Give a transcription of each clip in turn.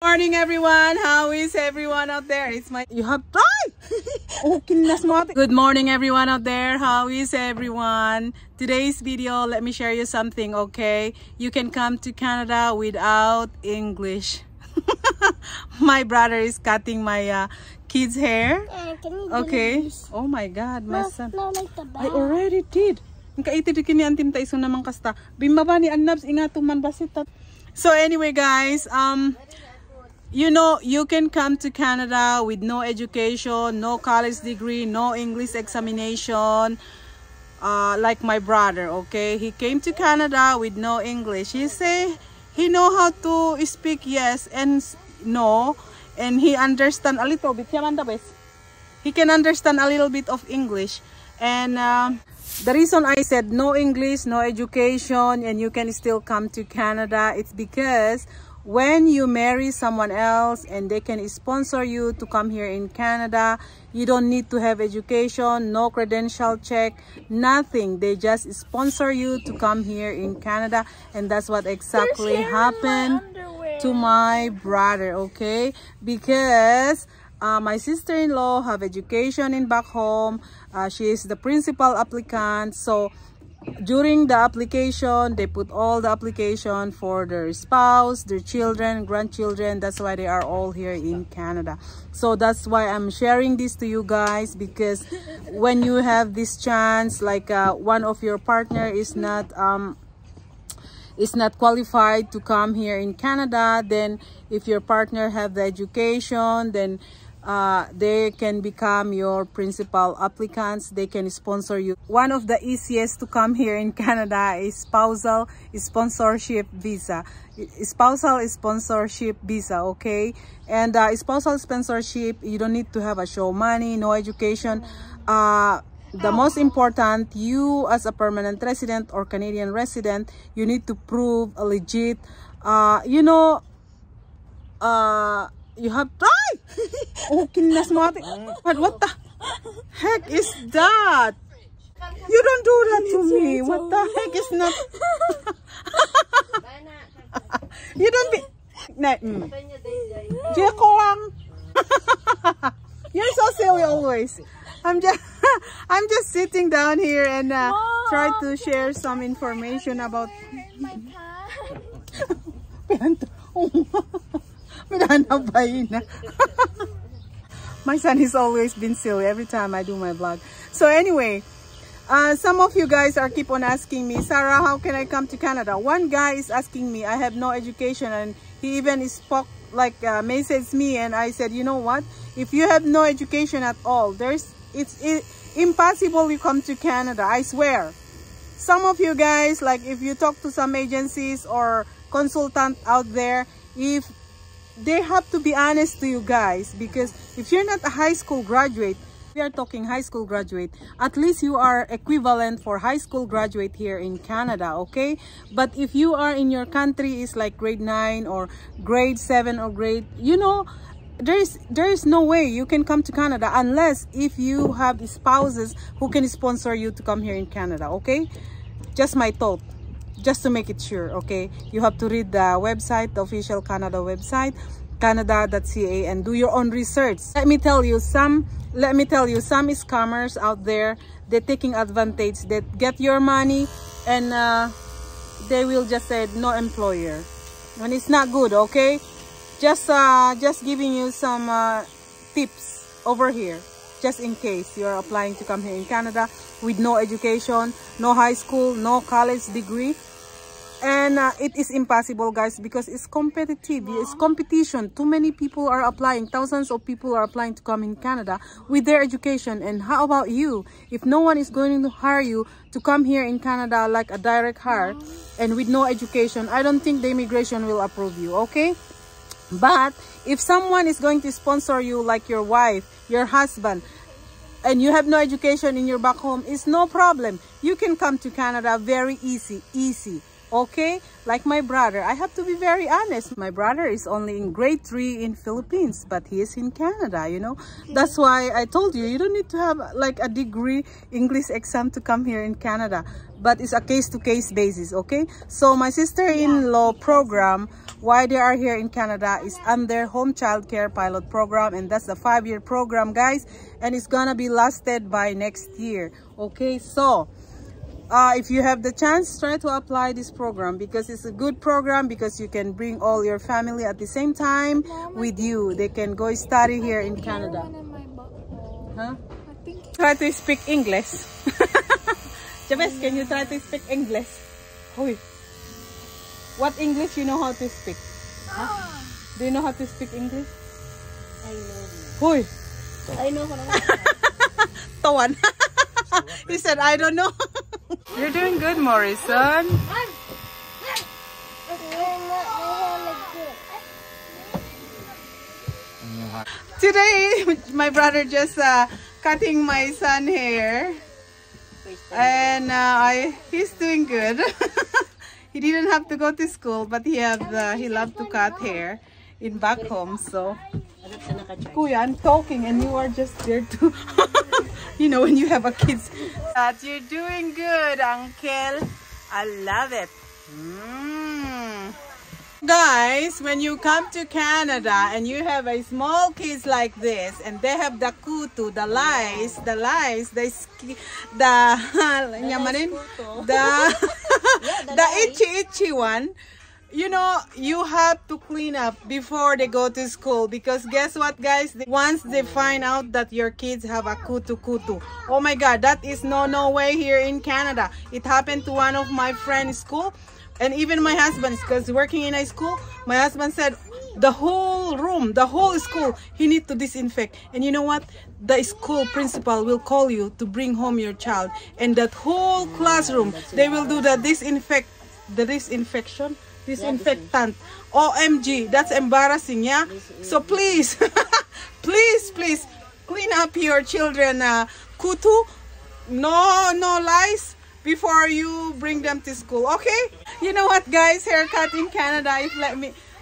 Morning everyone, how is everyone out there? It's my Good morning everyone out there, how is everyone? Today's video, let me share you something, okay? You can come to Canada without English. My brother is cutting my kids hair. Okay. Oh my god, my son. I already did. So anyway guys, you know, you can come to Canada with no education, no college degree, no English examination, like my brother, okay? He came to Canada with no English. He say he know how to speak yes and no, and he understand a little bit. He can understand a little bit of English. And the reason I said no English, no education, and you can still come to Canada, it's because when you marry someone else and they can sponsor you to come here in Canada, you don't need to have education, no credential check, nothing. They just sponsor you to come here in Canada, and that's what exactly happened to my brother, okay? Because my sister-in-law have education in back home. She is the principal applicant, so during the application, they put all the application for their spouse, their children, grandchildren. That's why they are all here in Canada. So that's why I'm sharing this to you guys, because when you have this chance, like one of your partner is not qualified to come here in Canada, then if your partner have the education, then they can become your principal applicants. They can sponsor you. One of the easiest to come here in Canada is spousal sponsorship visa. Spousal sponsorship visa, okay? And spousal sponsorship, you don't need to have a show money, no education. The most important, you as a permanent resident or Canadian resident, you need to prove a legit, you know, you have what the heck is that? You don't do that to me. What the heck is not? You don't be. You're so silly always. I'm just sitting down here and try to share some information about. My son has always been silly every time I do my vlog. So anyway, some of you guys are keep on asking me, Sarah, how can I come to Canada? One guy is asking me, I have no education, and he even spoke like messaged me, and I said, you know what? If you have no education at all, it's impossible you come to Canada. I swear. Some of you guys, like if you talk to some agencies or consultant out there, if they have to be honest to you guys, because if you're not a high school graduate, we are talking high school graduate, at least you are equivalent for high school graduate here in Canada, okay? But if you are in your country is like grade 9 or grade 7 or grade, you know, there is no way you can come to Canada unless if you have spouses who can sponsor you to come here in Canada, okay? Just my thought. Just to make it sure, okay? You have to read the website, the official Canada website, Canada.ca, and do your own research. Let me tell you, some scammers out there, they're taking advantage. They get your money and they will just say no employer, and it's not good, okay? Just giving you some tips over here, just in case you're applying to come here in Canada with no education, no high school, no college degree. And it is impossible, guys, because it's competitive. It's competition. Too many people are applying. Thousands of people are applying to come in Canada with their education. And how about you? If no one is going to hire you to come here in Canada like a direct hire and with no education, I don't think the immigration will approve you, okay? But if someone is going to sponsor you, like your wife, your husband, and you have no education in your back home, it's no problem. You can come to Canada very easy. Okay, like my brother, I have to be very honest. My brother is only in grade 3 in Philippines, but he is in Canada, you know. That's why I told you, you don't need to have like a degree English exam to come here in Canada, but it's a case-to-case basis, okay? So my sister-in-law program, why they are here in Canada, is under Home Child Care Pilot Program, and that's a 5-year program, guys, and it's gonna be lasted by next year, okay? So if you have the chance, try to apply this program because it's a good program, because you can bring all your family at the same time with you. They can go study here in Canada. Huh? Try to speak English. Jabez, can you try to speak English? Hoy. What English you know how to speak? Huh? Do you know how to speak English? I know. Hoy. I know. Tawan. He said, I don't know. You're doing good, Morrison. Today, my brother just cutting my son hair, and he's doing good. He didn't have to go to school, but he loved to cut hair in back home. So, Kuya, I'm talking, and you are just there too. You know, when you have a kids. You're doing good, Uncle. I love it. Guys, when you come to Canada and you have a small kids like this, and they have the kutu, the lice, the itchy one, you know, you have to clean up before they go to school, because guess what, guys, once they find out that your kids have a kutu, oh my god, that is no way here in Canada. It happened to one of my friends' school, and even my husband's, because working in a school, my husband said the whole room, the whole school, he need to disinfect. And you know what, the school principal will call you to bring home your child, and that whole classroom, they will do the disinfection. Disinfectant. OMG, that's embarrassing, yeah? So please, please clean up your children kutu, no lice before you bring them to school, okay? You know what, guys, haircut in Canada,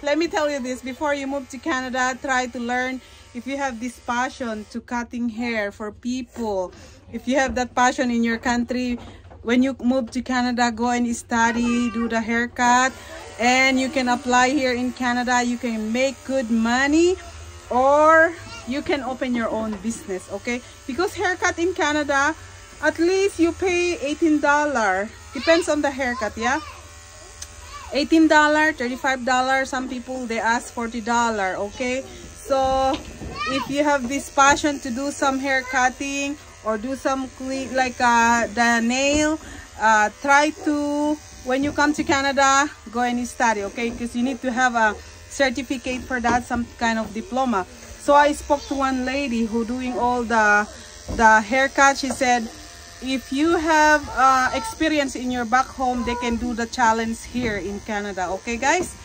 let me tell you this, before you move to Canada, try to learn. If you have this passion to cutting hair for people, if you have that passion in your country, when you move to Canada, go and study, do the haircut, and you can apply here in Canada. You can make good money, or you can open your own business, okay? Because haircut in Canada, at least you pay $18. Depends on the haircut, yeah? $18, $35. Some people, they ask $40, okay? So if you have this passion to do some hair cutting, or do some clean, like the nail, try to, when you come to Canada, go and study, okay? Because you need to have a certificate for that, some kind of diploma. So I spoke to one lady who doing all the haircut. She said, if you have experience in your back home, they can do the challenge here in Canada, okay, guys?